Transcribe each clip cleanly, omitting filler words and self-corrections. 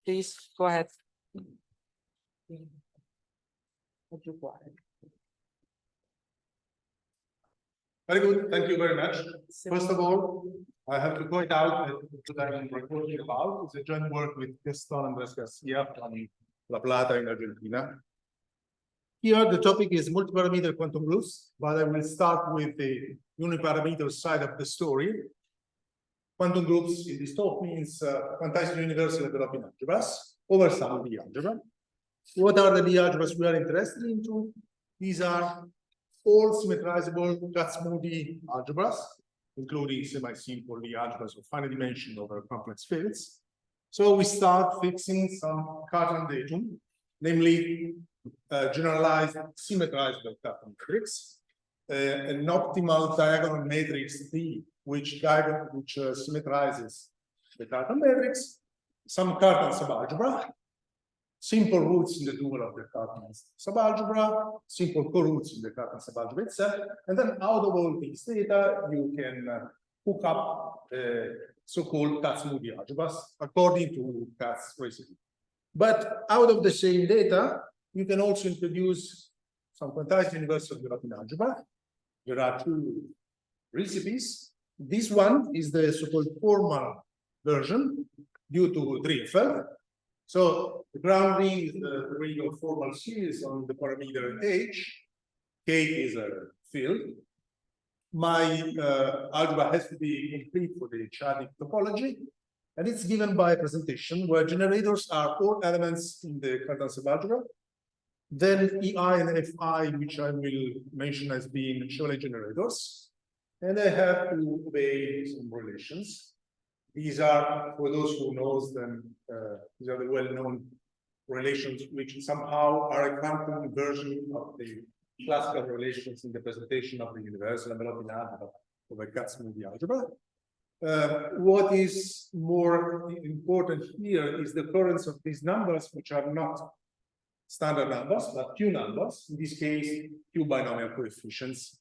Please go ahead. Very good. Thank you very much. First of all, I have to point out that what I'm talking about is a joint work with Gastón Andrés García from Plata in Argentina. Here, the topic is multiparameter quantum groups, but I will start with the uniparameter side of the story. Quantum groups in this talk means quantized universal developing algebras over some bialgebra. What are the bialgebras we are interested into? These are all symmetrizable Kac-Moody algebras, including semi-simple algebras of finite dimension over complex fields. So we start fixing some Cartan datum, namely generalized symmetrizable Cartan matrix, an optimal diagonal matrix D, which symmetrizes the Cartan matrix, some Cartan subalgebra, simple roots in the dual of the Cartan subalgebra, simple co-roots in the Cartan subalgebra itself, and then out of all these data, you can hook up so-called Kac-Moody algebras according to Katz's recipe. But out of the same data, you can also introduce some quantized universal developing algebra. There are two recipes. This one is the so-called formal version due to Drinfeld. So the ground ring is the ring of formal series on the parameter H. K is a field. My algebra has to be complete for the Chadic topology, and it's given by a presentation where generators are all elements in the Cartan subalgebra. Then EI and FI, which I will mention as being Chauvet generators, and I have to obey some relations. These are, for those who knows them, these are the well-known relations which somehow are a quantum version of the classical relations in the presentation of the universal developing algebra of a Kac-Moody algebra. What is more important here is the occurrence of these numbers, which are not standard numbers, but Q numbers, in this case, Q binomial coefficients.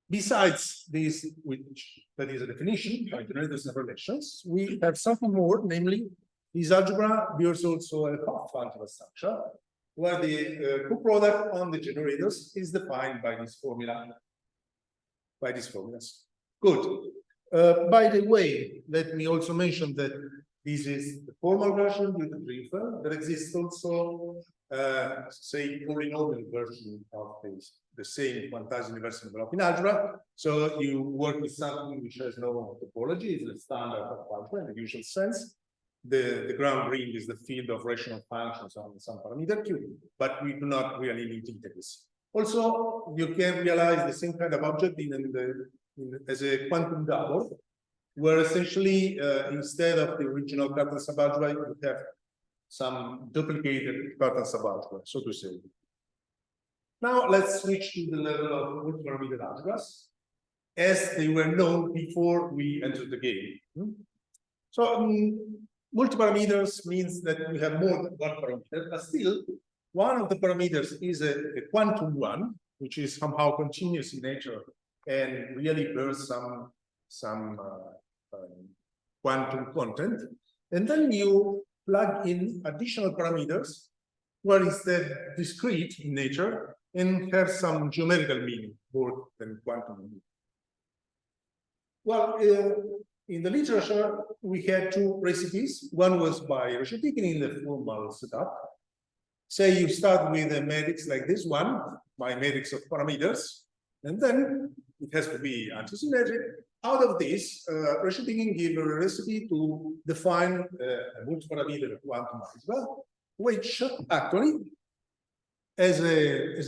Besides this, that is a definition by generators and relations, we have something more, namely, this algebra bears also a Hopf algebra structure, where the co-product on the generators is defined by this formula, by these formulas. Good. By the way, let me also mention that this is the formal version due to Drinfeld. There exists also, say, polynomial version of the same quantized universal developing algebra. So you work with something which has no topology, it's a standard of algebra in the usual sense. The ground ring is the field of rational functions on some parameter Q, but we do not really need integrals. Also, you can realize the same kind of object as a quantum double, where essentially instead of the original Cartan subalgebra, you have some duplicated Cartan subalgebra, so to say. Now let's switch to the level of multiparameter algebras, as they were known before we entered the game. So multiparameters means that we have more than one parameter, but still one of the parameters is a quantum one, which is somehow continuous in nature and really bears some quantum content. And then you plug in additional parameters who are instead discrete in nature and have some geometrical meaning more than quantum meaning. Well, in the literature, we had two recipes. One was by Reshetikhin in the formal setup. Say you start with a matrix like this one, my matrix of parameters, and then it has to be antisymmetric. Out of this, Reshetikhin gave a recipe to define a multiparameter quantum algebra, which actually, as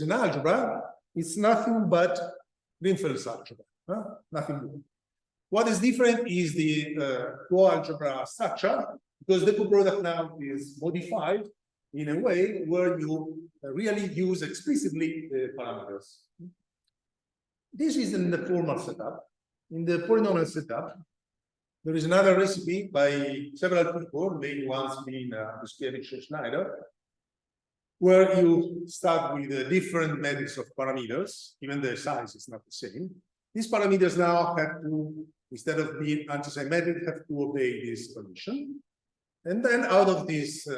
an algebra, it's nothing but Drinfeld's algebra, nothing more. What is different is the coalgebra structure, because the co-product now is modified in a way where you really use explicitly the parameters. This is in the formal setup. In the polynomial setup, there is another recipe by several people, main ones being Buskiewicz and Schneider, where you start with a different matrix of parameters, even the size is not the same. These parameters now have to, instead of being antisymmetric, have to obey this condition. And then out of this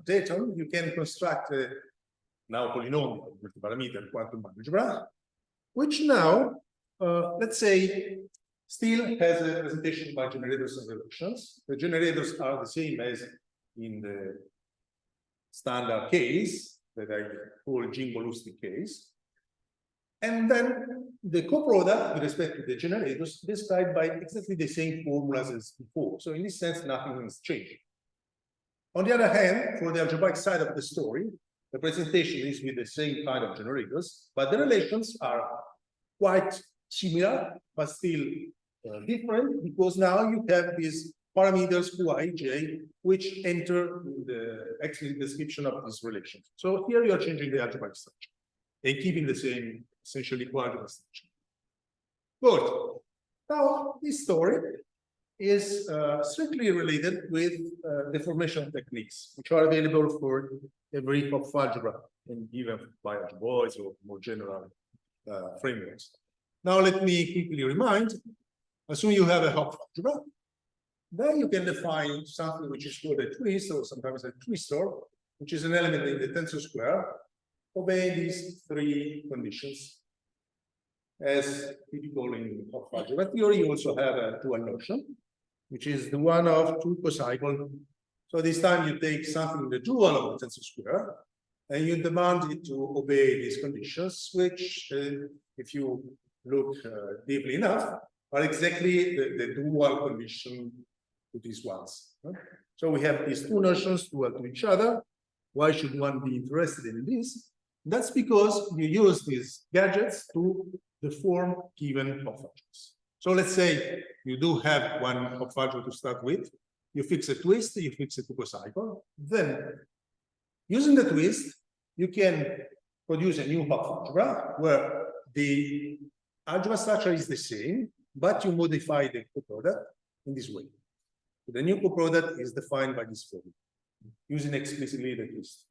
datum, you can construct a now polynomial multiparameter quantum algebra, which now, let's say, still has a representation by generators and relations. The generators are the same as in the standard case that I call Jimbo-Lustzig case. And then the coproduct with respect to the generators described by exactly the same formulas as before. So in this sense, nothing has changed. On the other hand, for the algebraic side of the story, the presentation is with the same kind of generators, but the relations are quite similar, but still different, because now you have these parameters QI, J, which enter in the explicit description of these relations. So here you are changing the algebraic structure and keeping the same, essentially, quadratic structure. Good. Now, this story is strictly related with deformation techniques, which are available for every Hopf algebra and given by algebras or more general frameworks. Now, let me quickly remind, assume you have a Hopf algebra, then you can define something which is called a twist, or sometimes a twistor, which is an element in the tensor square, obeying these three conditions. As typical in Hopf algebra theory, you also have a dual notion, which is the one of two cocycle. So this time you take something in the dual of the tensor square, and you demand it to obey these conditions, which, if you look deeply enough, are exactly the dual condition to these ones. So we have these two notions dual to each other. Why should one be interested in this? That's because you use these gadgets to deform given Hopf algebras. So let's say you do have one Hopf algebra to start with. You fix a twist, you fix a two-cocycle. Then, using the twist, you can produce a new Hopf algebra where the algebra structure is the same, but you modify the coproduct in this way. The new coproduct is defined by this formula, using explicitly the twist.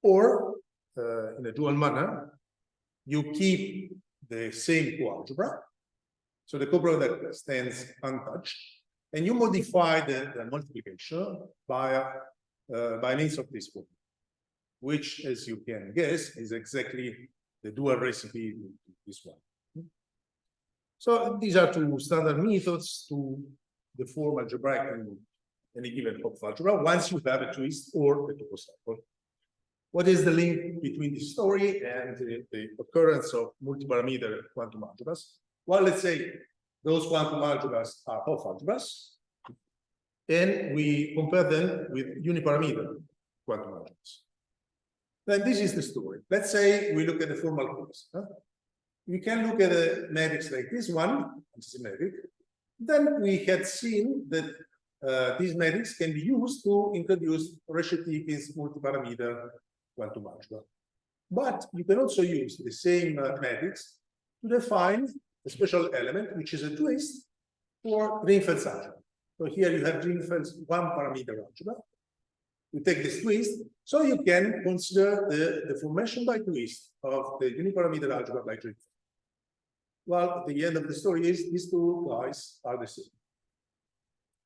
Or, in a dual manner, you keep the same coalgebra, so the coproduct stands untouched, and you modify the multiplication by means of this formula, which, as you can guess, is exactly the dual recipe to this one. So these are two standard methods to deform algebraic in any given Hopf algebra once you have a twist or a two-cocycle. What is the link between this story and the occurrence of multiparameter quantum algebras? Well, let's say those quantum algebras are Hopf algebras, and we compare them with uniparameter quantum algebras. Then this is the story. Let's say we look at the formal case. We can look at a matrix like this one, which is a matrix. Then we had seen that these matrices can be used to introduce Reshetikhin's multiparameter quantum algebra. But you can also use the same matrix to define a special element, which is a twist for Drinfeld's algebra. So here you have Drinfeld's one-parameter algebra. You take this twist, so you can consider the deformation by twist of the uniparameter algebra by Drinfeld. Well, the end of the story is these two guys are the same.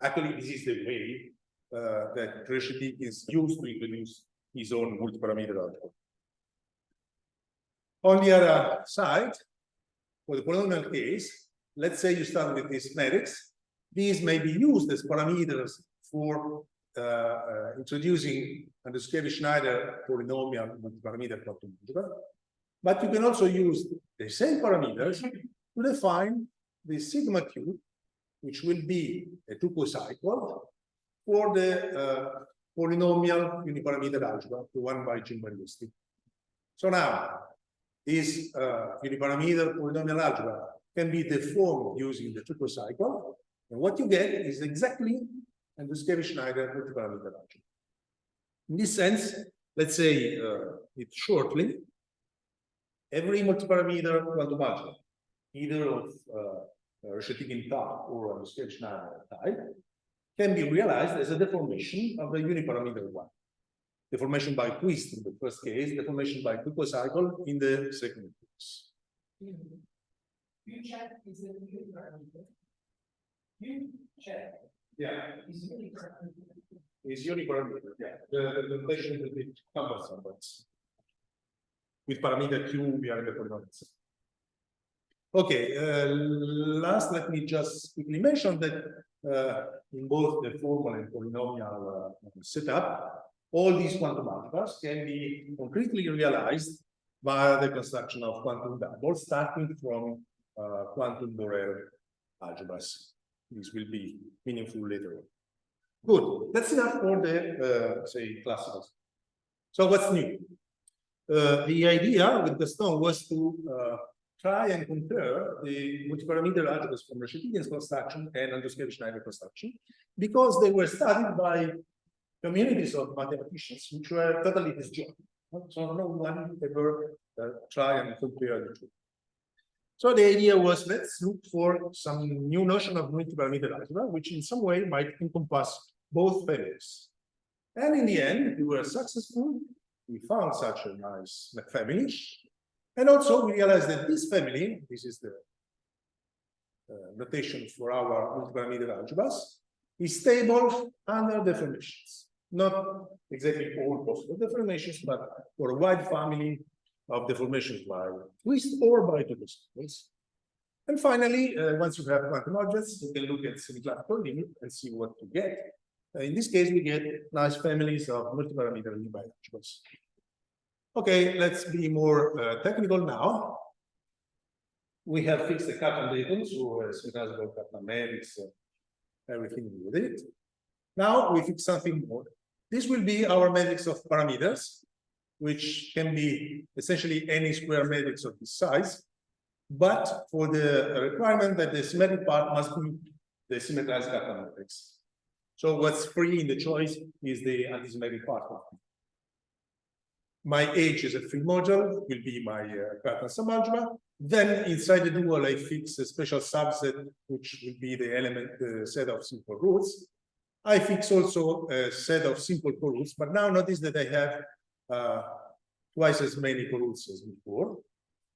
Actually, this is the way that Reshetikhin is used to introduce his own multiparameter algebra. On the other side, for the polynomial case, let's say you start with this matrix. These may be used as parameters for introducing Andruszkiewicz-Schneider polynomial multiparameter quantum algebra. But you can also use the same parameters to define the sigma cube, which will be a two-cocycle for the polynomial uniparameter algebra, the one by Jimbo-Lustzig. So now, this uniparameter polynomial algebra can be deformed using the two-cocycle, and what you get is exactly Andruszkiewicz-Schneider multiparameter algebra. In this sense, let's say it shortly, every multiparameter quantum algebra, either of Reshetikhin type or Andruszkiewicz-Schneider type, can be realized as a deformation of the uniparameter one. Deformation by twist in the first case, deformation by two-cocycle in the second case. You check is a uniparameter. You check. Yeah. Is uniparameter. is uniparameter. Yeah, the notation will be cumbersome, but with parameter Q, we are in the polynomials. Okay, last, let me just quickly mention that in both the formal and polynomial setup, all these quantum algebras can be concretely realized via the construction of quantum doubles, starting from quantum Borel algebras. This will be meaningful later on. Good, that's enough for the, say, classical. So what's new? The idea with Gastón was to try and compare the multiparameter algebras from Rashidin's construction and Andrus-Schneider construction, because they were studied by communities of mathematicians which were totally disjoint. So no one ever try and compare the two. So the idea was, let's look for some new notion of multiparameter algebra, which in some way might encompass both families. And in the end, we were successful. We found such a nice family. And also we realized that this family, this is the notation for our multiparameter algebras, is stable under deformations. Not exactly all possible deformations, but for a wide family of deformations by twist or by topos. And finally, once you have quantum objects, you can look at semiclassical limit and see what to get. In this case, we get nice families of multiparameter algebras. Okay, let's be more technical now. We have fixed the Kaplan datum, so semiclassical Kaplan matrix, everything with it. Now we fix something more. This will be our matrix of parameters, which can be essentially any square matrix of this size, but for the requirement that the symmetric part must be the symmetrized Kaplan matrix. So what's free in the choice is the antisymmetric part. My H is a free module, will be my Kaplan subalgebra. Then inside the dual, I fix a special subset, which will be the element, the set of simple roots. I fix also a set of simple coroots, but now notice that I have twice as many coroots as before,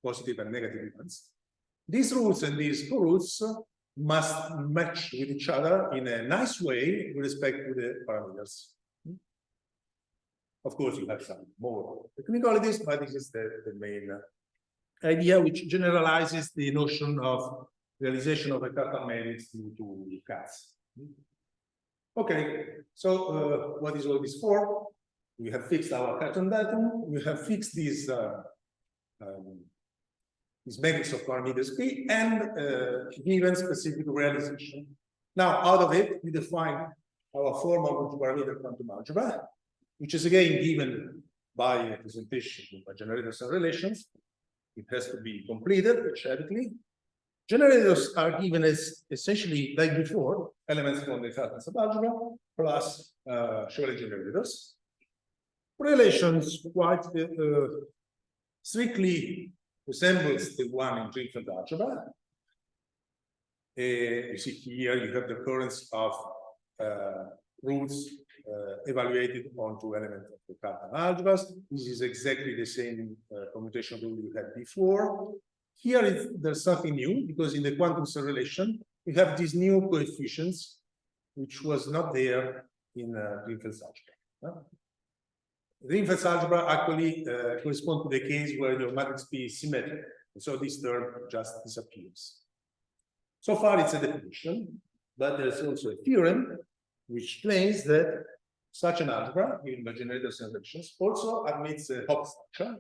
positive and negative ones. These roots and these coroots must match with each other in a nice way with respect to the parameters. Of course, you have some more technicalities, but this is the main idea, which generalizes the notion of realization of a Kaplan matrix due to cuts. Okay, so what is all this for? We have fixed our Kaplan datum. We have fixed this matrix of parameters P and given specific realization. Now, out of it, we define our formal multiparameter quantum algebra, which is again given by a presentation by generators and relations. It has to be completed periodically. Generators are given as essentially, like before, elements from the Kaplan subalgebra plus Chevalier generators. Relations quite strictly resembles the one in Drinfeld algebra. You see here you have the occurrence of roots evaluated onto elements of the Kaplan algebras. This is exactly the same commutation rule you had before. Here there's something new because in the quantum cell relation we have these new coefficients, which was not there in Drinfeld's algebra. Drinfeld's algebra actually corresponds to the case where your matrix P is symmetric, and so this term just disappears. So far, it's a definition, but there's also a theorem which claims that such an algebra, given by generators and relations, also admits a Hopf structure,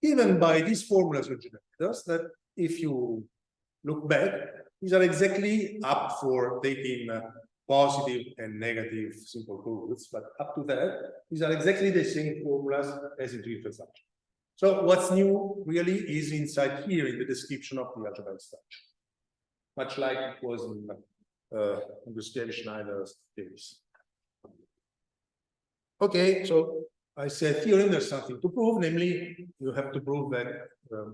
given by these formulas of generators that, if you look back, these are exactly up for taking positive and negative simple roots, but up to that, these are exactly the same formulas as in Drinfeld's algebra. So what's new really is inside here in the description of the algebraic structure, much like it was in Schneider's case. Okay, so I said theorem, there's something to prove, namely, you have to prove that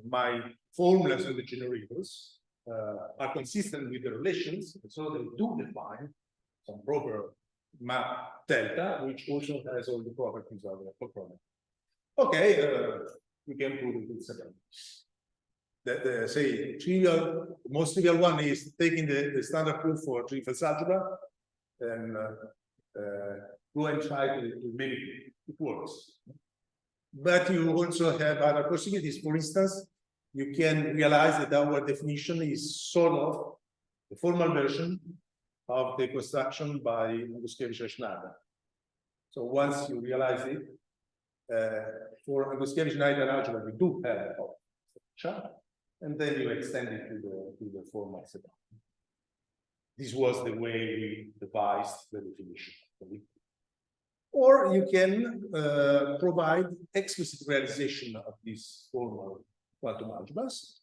my formulas and the generators are consistent with the relations, and so they do define some proper map delta, which also has all the properties of the problem. Okay, we can prove it with second. The say trivial, the most trivial one is taking the standard proof for Drinfeld's algebra and go and try to mimic it. It works. But you also have other possibilities. For instance, you can realize that our definition is sort of the formal version of the construction by Gustowicz-Schneider. So once you realize it, for Gustowicz-Schneider algebra, we do have a structure, and then you extend it to the formal setup. This was the way we devised the definition. Or you can provide explicit realization of this formal quantum algebras,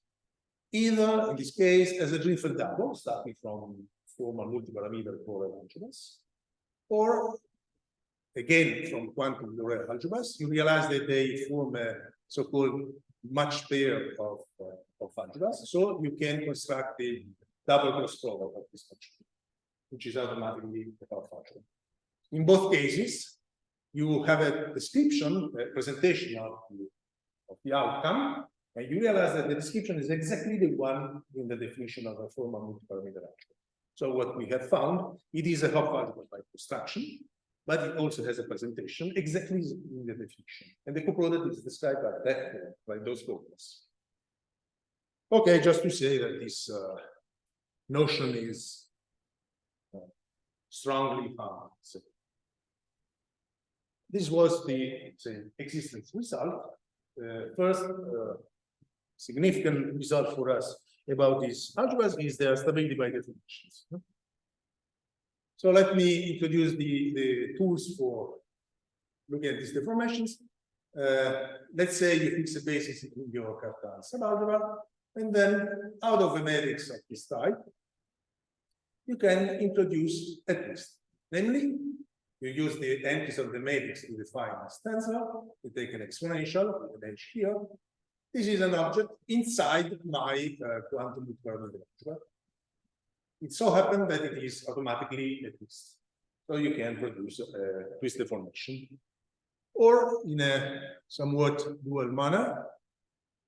either in this case as a Drinfeld double, starting from formal multiparameter Borel algebras, or again from quantum Borel algebras. You realize that they form a so-called matched pair of algebras, so you can construct the double cross product of this function, which is automatically the Hopf algebra. In both cases, you have a description, a presentation of the outcome, and you realize that the description is exactly the one in the definition of a formal multiparameter algebra. So what we have found, it is a Hopf algebra by construction, but it also has a presentation exactly in the definition. And the coproduct is described by that, by those formulas. Okay, just to say that this notion is strongly found. So this was the existence result. First significant result for us about these algebras is their stability by deformations. So let me introduce the tools for looking at these deformations. Let's say you fix a basis in your Cartan subalgebra, and then out of a matrix of this type, you can introduce a twist. Namely, you use the entries of the matrix to define a stanza. You take an exponential with an h here. This is an object inside my quantum multiparameter algebra. It so happens that it is automatically a twist. So you can produce a twist deformation. Or in a somewhat dual manner,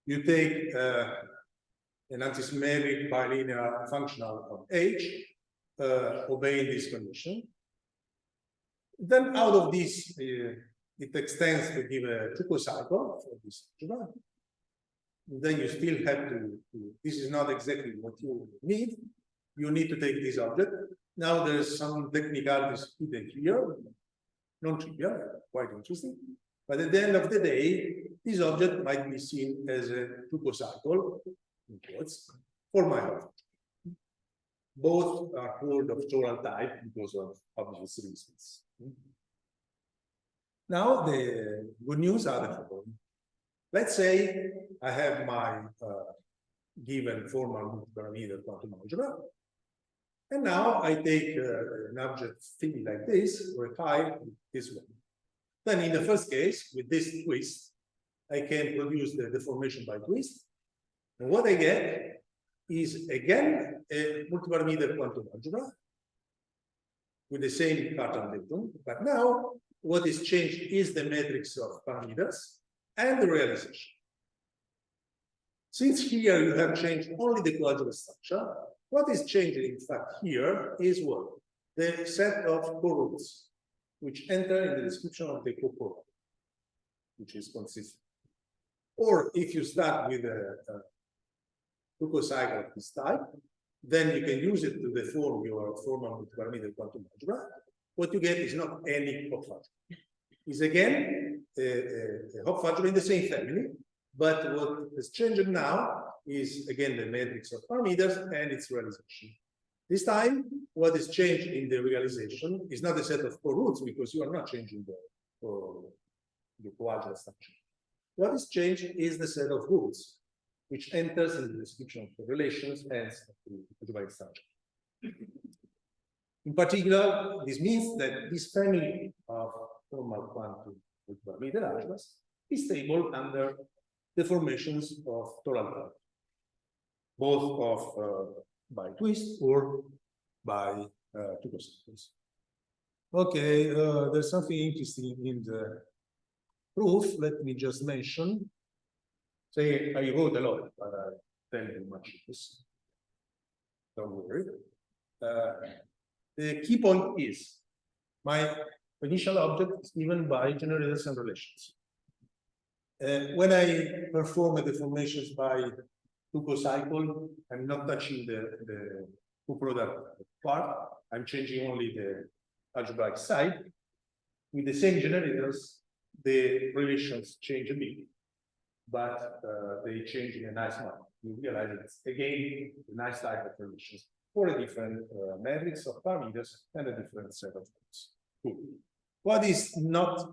you take an antisymmetric bilinear functional of h, obeying this condition. Then out of this, it extends to give a triple cycle for this algebra. Then you still have to, this is not exactly what you need. You need to take this object. Now there's some technicalities hidden here, non-trivial, quite interesting. But at the end of the day, this object might be seen as a triple cycle, in quotes, for my object. Both are called of Choral type because of obvious reasons. Now the good news are the following. Let's say I have my given formal multiparameter quantum algebra, and now I take an object phi like this, or phi this one. Then in the first case, with this twist, I can produce the deformation by twist, and what I get is again a multiparameter quantum algebra with the same Cartan datum, but now what is changed is the matrix of parameters and the realization. Since here you have changed only the coalgebra structure, what is changing in fact here is what? The set of co-roots, which enter in the description of the coproduct, which is consistent. Or if you start with a cycle of this type, then you can use it to deform your formal multiparameter quantum algebra. What you get is not any Hopf algebra. It's again a Hopf algebra in the same family, but what has changed now is again the matrix of parameters and its realization. This time, what is changed in the realization is not a set of co-roots because you are not changing the coalgebra structure. What is changed is the set of roots, which enters in the description of the relations and the algebraic structure. In particular, this means that this family of formal quantum multiparameter algebras is stable under deformations of total type, both of by twist or by two cycles. Okay, there's something interesting in the proof. Let me just mention. Say I wrote a lot, but I tell you much of this. Don't worry. The key point is my initial object is given by generators and relations. When I perform a deformations by two cycle, I'm not touching the product part. I'm changing only the algebraic side. With the same generators, the relations change a bit, but they change in a nice manner. You realize it's again a nice type of relations for a different matrix of parameters and a different set of terms. Cool. What is not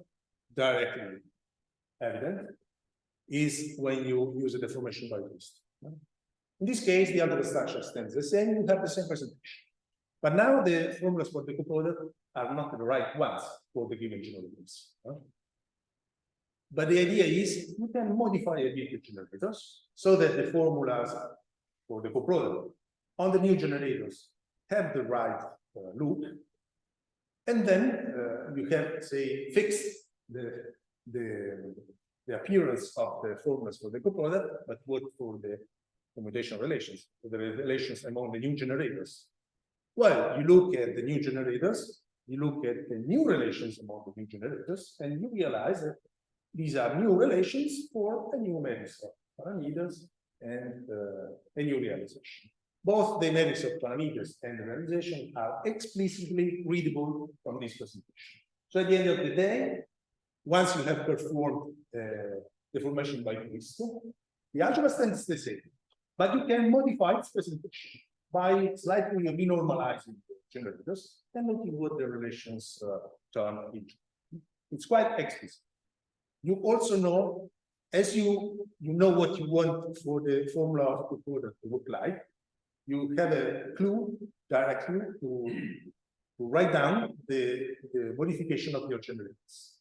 directly evident is when you use a deformation by twist. In this case, the algebra structure stands the same, you have the same presentation. But now the formulas for the coproduct are not the right ones for the given generators. But the idea is you can modify a bit the generators so that the formulas for the coproduct on the new generators have the right loop. And then you have, say, fixed the appearance of the formulas for the coproduct, but what for the commutation relations, for the relations among the new generators. Well, you look at the new generators, you look at the new relations among the new generators, and you realize that these are new relations for a new matrix of parameters and a new realization. Both the matrix of parameters and the realization are explicitly readable from this presentation. So at the end of the day, once you have performed deformation by twist, the algebra stands the same, but you can modify its presentation by slightly renormalizing the generators and looking what the relations turn into. It's quite explicit. You also know, as you know what you want for the formula of the product to look like, you have a clue, direct clue to write down the modification of your generators.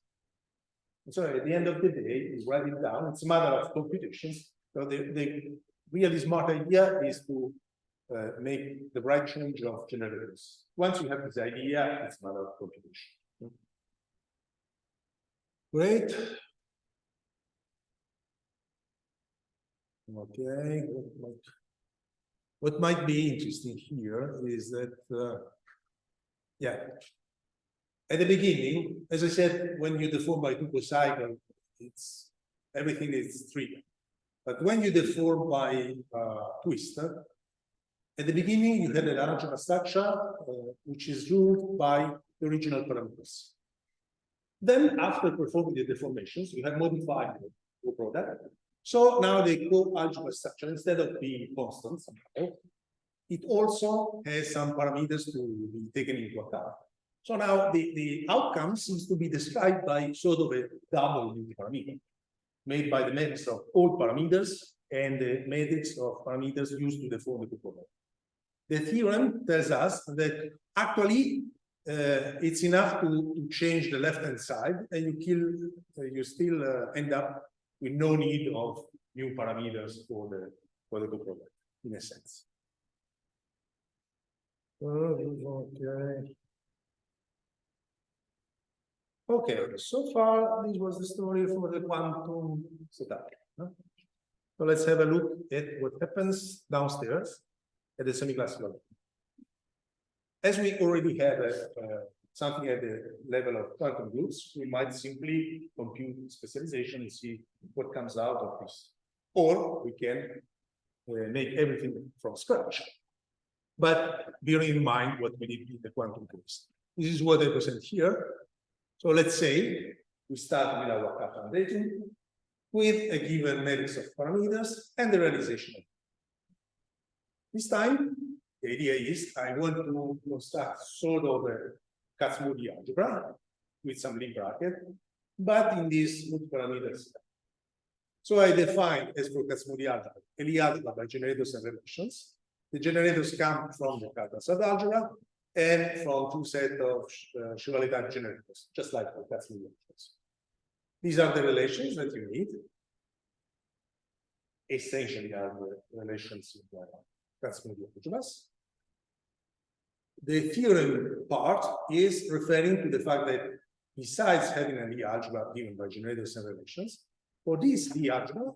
And so at the end of the day, you write it down. It's a matter of computations. So the really smart idea is to make the right change of generators. Once you have this idea, it's a matter of computation. Great. Okay. What might be interesting here is that, yeah, at the beginning, as I said, when you deform by two cycle, it's everything is trivial. But when you deform by twist, at the beginning you had an algebra structure which is ruled by the original parameters. Then, after performing the deformations, you have modified the product. So now the coalgebra structure, instead of being constant somehow, it also has some parameters to be taken into account. So now the outcome seems to be described by sort of a double multiparameter, made by the matrix of all parameters and the matrix of parameters used to deform the product. The theorem tells us that actually it's enough to change the left-hand side, and you still end up with no need of new parameters for the coproduct, in a sense. Okay, so far this was the story for the quantum setup. So let's have a look at what happens downstairs at the semiclassical. As we already have something at the level of quantum groups, we might simply compute specialization and see what comes out of this. Or we can make everything from scratch. But bearing in mind what we did in the quantum groups. This is what I present here. So let's say we start with our Kaplan dating with a given matrix of parameters and the realization. This time, the idea is I want to construct sort of a Kac-Moody algebra with some limit bracket, but in this multiparameter system. So I define as for Kac-Moody algebra, any algebra by generators and relations. The generators come from the Kaplan subalgebra and from two sets of Chevalier-type generators, just like the Kac-Moody algebras. These are the relations that you need. Essentially are the relations in the Kac-Moody algebras. The theorem part is referring to the fact that besides having an algebra given by generators and relations, for this Lie algebra,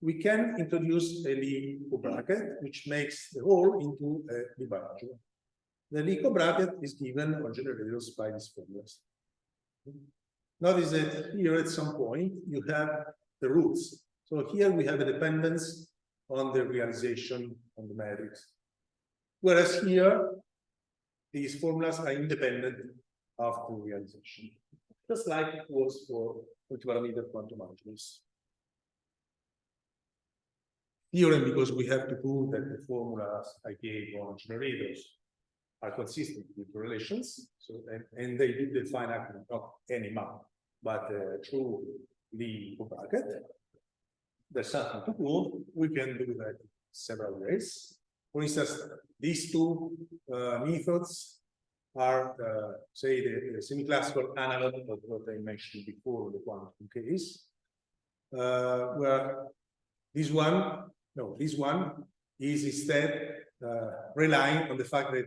we can introduce a Lie cobracket, which makes the whole into a bialgebra. The Lie cobracket is given on generators by these formulas. Notice that here at some point you have the roots. So here we have a dependence on the realization on the matrix. Whereas here, these formulas are independent of the realization, just like it was for multiparameter quantum algebras. Theorem, because we have to prove that the formulas I gave on generators are consistent with the relations. So and they do define actually not any map, but through the bracket. There's something to prove. We can do that several ways. For instance, these two methods are, say, the semiclassical analog of what I mentioned before, the quantum case, where this one is instead relying on the fact that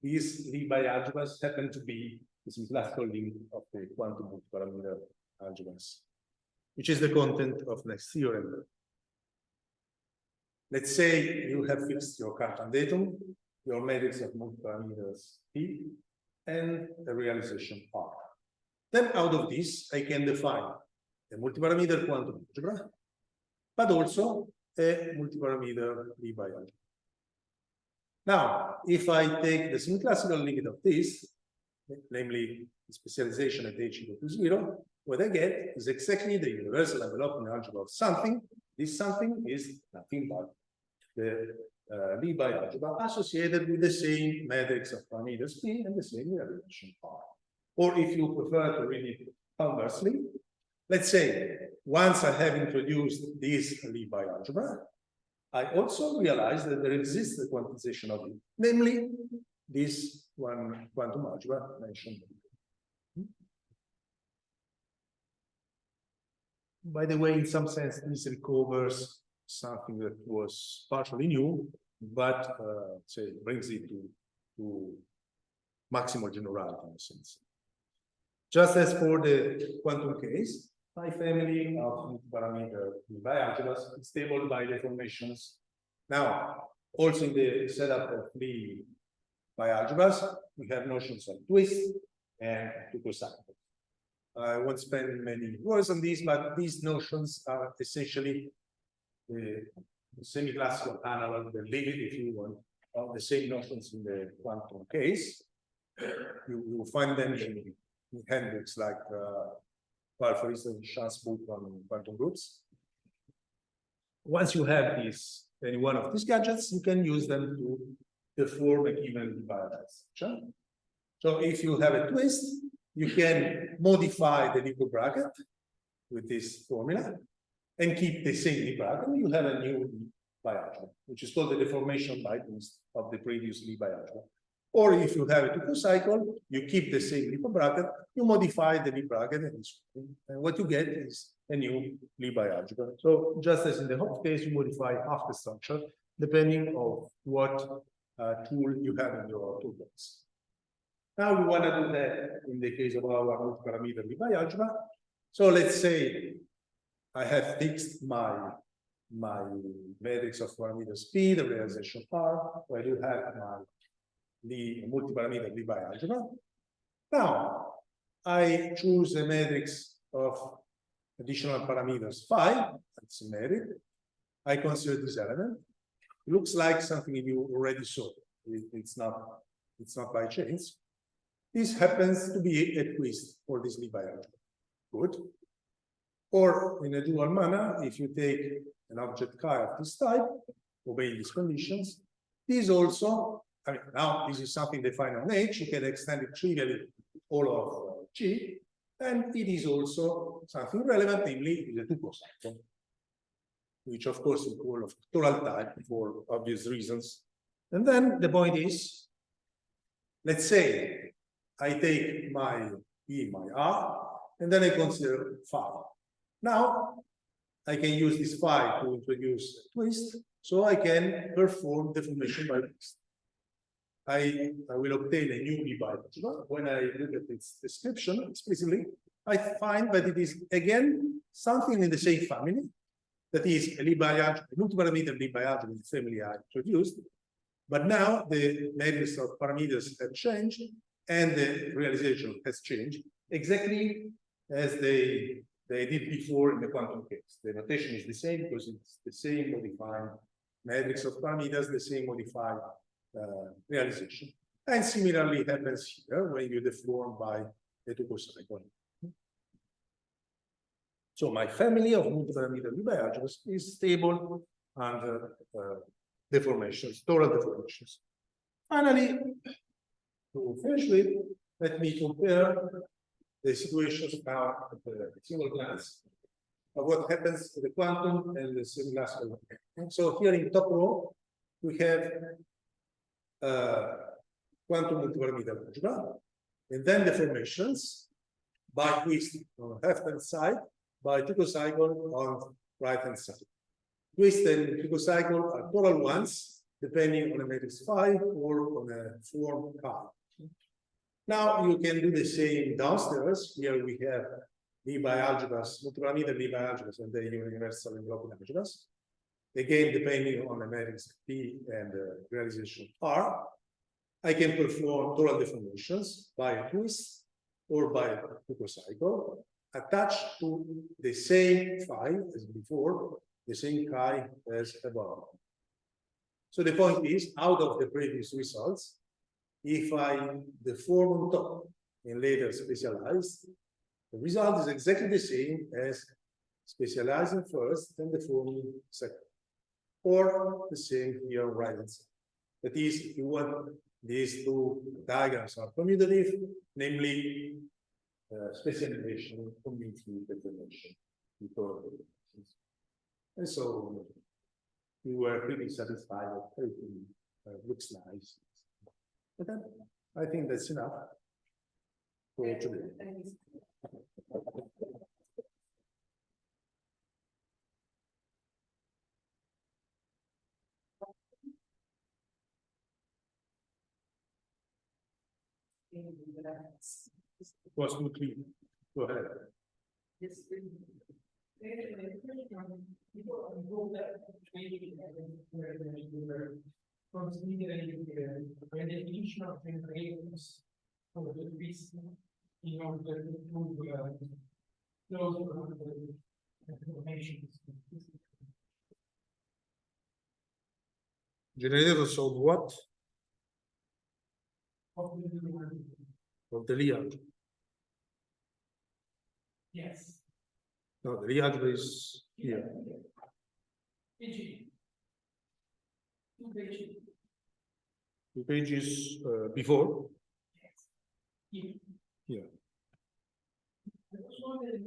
these Lie bialgebras happen to be the semiclassical limit of the quantum multiparameter algebras, which is the content of next theorem. Let's say you have fixed your Cartan datum, your matrix of multiparameters P, and a realization R. Then out of this, I can define a multiparameter quantum algebra, but also a multiparameter Lie bialgebra. Now, if I take the semiclassical limit of this, namely the specialization at h equal to 0, what I get is exactly the universal enveloping algebra of something. This something is nothing but the Lie bialgebra associated with the same matrix of parameters P and the same realization R. Or if you prefer to read it conversely, let's say once I have introduced this Lie bialgebra, I also realize that there exists a quantization of it, namely this one quantum algebra mentioned. By the way, in some sense, this recovers something that was partially new, but say brings it to maximal generality in a sense. Just as for the quantum case, my family of multiparameter bialgebras is stable by deformations. Now, also in the setup of the bialgebras, we have notions of twist and coalgebra. I won't spend many words on these, but these notions are essentially the semi-classical analog, the limit, if you want, of the same notions in the quantum case. You will find them in handbooks like, well, for instance, Shan's book on quantum groups. Once you have this, any one of these gadgets, you can use them to deform a given bialgebra. So if you have a twist, you can modify the Lie bracket with this formula and keep the same Lie bracket. You have a new bialgebra, which is called the deformation by twist of the previous Lie bialgebra. Or if you have a two cycle, you keep the same Lie bracket, you modify the Lie bracket, and what you get is a new Lie bialgebra. So just as in the Hopf case, you modify half the structure depending on what tool you have in your toolbox. Now we want to do that in the case of our multiparameter Lie bialgebra. So let's say I have fixed my matrix of parameters P, the realization R, where you have the multiparameter Lie bialgebra. Now I choose a matrix of additional parameters phi, that's a metric. I consider this element. It looks like something you already saw. It's not by chance. This happens to be a twist for this Lie bialgebra. Good. Or in a dual manner, if you take an object chi of this type, obeying these conditions, this also, I mean, now this is something defined on H, you can extend it trivially all of G, and it is also something relevant, namely it is a two cycle, which of course is all of total type for obvious reasons. And then the point is, let's say I take my E, my R, and then I consider phi. Now I can use this phi to introduce a twist, so I can perform deformation by twist. I will obtain a new Lie bialgebra. When I look at its description explicitly, I find that it is again something in the same family. That is a Lie bialgebra, a multiparameter Lie bialgebra in the family I introduced. But now the matrix of parameters have changed and the realization has changed. exactly as they did before in the quantum case. The notation is the same because it's the same modified matrix of parameters, the same modified realization. And similarly happens here when you deform by the two cycle. So my family of multiparameter bialgebras is stable under deformations, total deformations. Finally, to finish with, let me compare the situations now at the single glance of what happens to the quantum and the semiclassical. So here in top row, we have quantum multiparameter algebra, and then deformations by twist on the left-hand side, by tricocycle on right-hand side. Twist and tricocycle are total ones, depending on a matrix phi or on a form chi. Now you can do the same downstairs. Here we have the bialgebras, multiparameter bialgebras, and the universal enveloping algebras. Again, depending on the matrix P and the realization R, I can perform total deformations by a twist or by a tricocycle attached to the same phi as before, the same chi as above. So the point is, out of the previous results, if I deform on top and later specialize, the result is exactly the same as specializing first and deforming second, or the same here on right hand side. That is, if you want these two diagrams are commutative, namely specialization, community deformation, and so we were pretty satisfied with everything looks nice. Okay, I think that's enough for today. Was quickly. Go ahead. Yes. When the definition of generators for the twist in order to prove those deformations. Generators of what? Of the Lie algebra. Yes. No, the Lie algebra is here. PG. 2 pages. 2 pages before. Yes. Here. Here. I was wondering,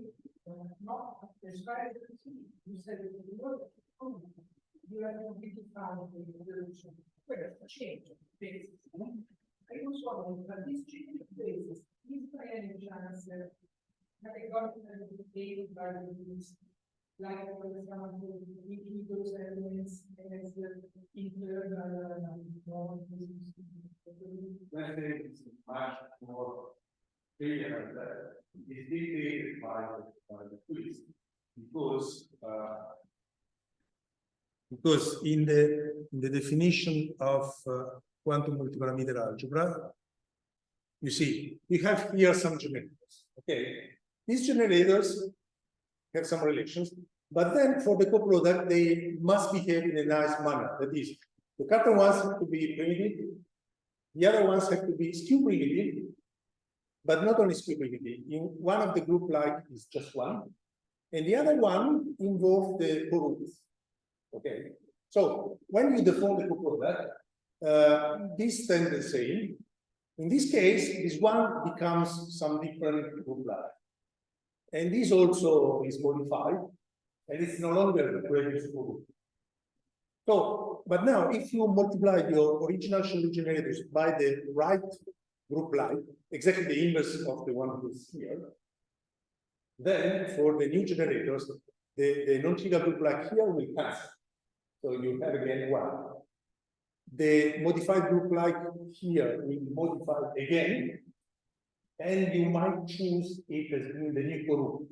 not as far as you said it in the word, you have completely found the resolution. Where the change of basis. I was wondering, but this change of basis is by any chance categorically dictated by the rules, like for example, we keep those elements as the internal I think it's much more clear that it's dictated by the twist, because in the definition of quantum multiparameter algebra, you see, we have here some generators. Okay, these generators have some relations, but then for the coproduct, they must behave in a nice manner. That is, the carton ones have to be primitive, the other ones have to be skew primitive, but not only skew primitive. In one of the group like is just one, and the other one involves the co-roots. Okay, so when you deform the coproduct, this tend the same. In this case, this one becomes some different group like. And this also is modified, and it's no longer the previous group. So, but now if you multiply your original Shelley generators by the right group like, exactly the inverse of the one who is here, then for the new generators, the non-trivial group like here will cancel. So you have again one. The modified group like here will be modified again, and you might choose it as being the new co-root.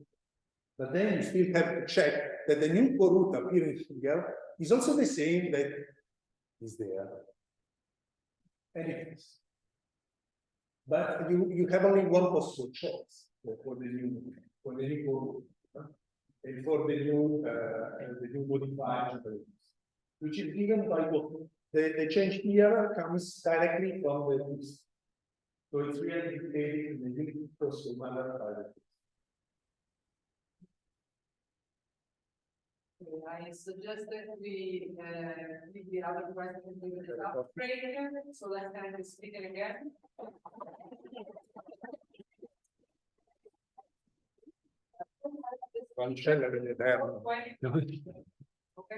But then you still have to check that the new co-root appearing here is also the same that is there. And it is. But you have only one possible choice. for the new code, and for the new modified generalizes, which is given by what the change here comes directly from the list. So it's really dictated in the unit person manner by the list. I suggest that we leave the other question with the top break, so let's kind of speak it again. Cancella vedere.